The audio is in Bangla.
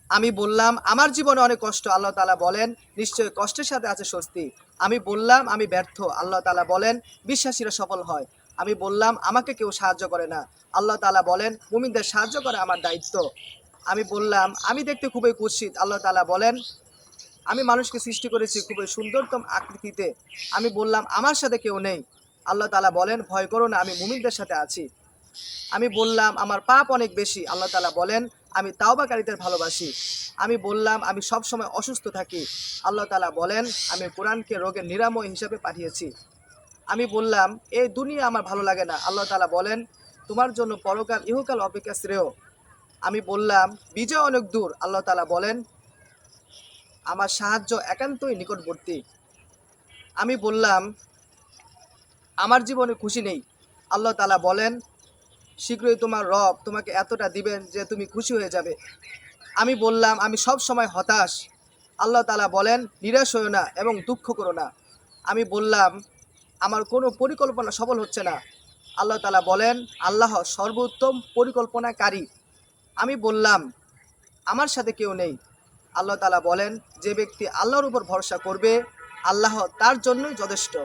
আমি বললাম, আমার জীবনে অনেক কষ্ট। আল্লাহ তাআলা বলেন, নিশ্চয়ই কষ্টের সাথে আছে স্বস্তি। আমি বললাম, আমি ব্যর্থ। আল্লাহ তাআলা বলেন, বিশ্বাসীরা সফল হয়। আমি বললাম, আমাকে কেউ সাহায্য করে না। আল্লাহ তাআলা বলেন, মুমিনদের সাহায্য করা আমার দায়িত্ব। আমি বললাম, আমি দেখতে খুবই কুৎসিত। আল্লাহ তাআলা বলেন, আমি মানুষকে সৃষ্টি করেছি খুবই সুন্দরতম আকৃতিতে। আমি বললাম, আমার সাথে কেউ নেই। আল্লাহ তাআলা বলেন, ভয় করো না, আমি মুমিনদের সাথে আছি। আমি বললাম, আমার পাপ অনেক বেশি। আল্লাহ তাআলা বলেন, আমি তাওবাকারীদের ভালোবাসি। আমি বললাম, আমি সবসময় অসুস্থ থাকি। আল্লাহ তাআলা বলেন, আমি কোরআনকে রোগের নিরাময় হিসেবে পাঠিয়েছি। আমি বললাম, এই দুনিয়া আমার ভালো লাগে না। আল্লাহ তাআলা বলেন, তোমার জন্য পরকাল ইহকাল অপেক্ষা শ্রেয়। আমি বললাম, বিজয় অনেক দূর। আল্লাহ তাআলা বলেন, আমার সাহায্য একান্তই নিকটবর্তী। আমি বললাম, আমার জীবনে খুশি নেই। আল্লাহ তাআলা বলেন, শীঘ্রই তোমার রব তোমাকে এতটা দিবেন যে তুমি খুশি হয়ে যাবে। আমি বললাম, আমি সব সময় হতাশ। আল্লাহ তাআলা বলেন, নিরাশ হইও না এবং দুঃখ করো না। আমি বললাম, আমার কোনো পরিকল্পনা সফল হচ্ছে না। আল্লাহ তাআলা বলেন, আল্লাহ সর্বোত্তম পরিকল্পনাকারী। আমি বললাম, আমার সাথে কেউ নেই। আল্লাহ তাআলা বলেন, যে ব্যক্তি আল্লাহর উপর ভরসা করবে, আল্লাহ তার জন্যই যথেষ্ট।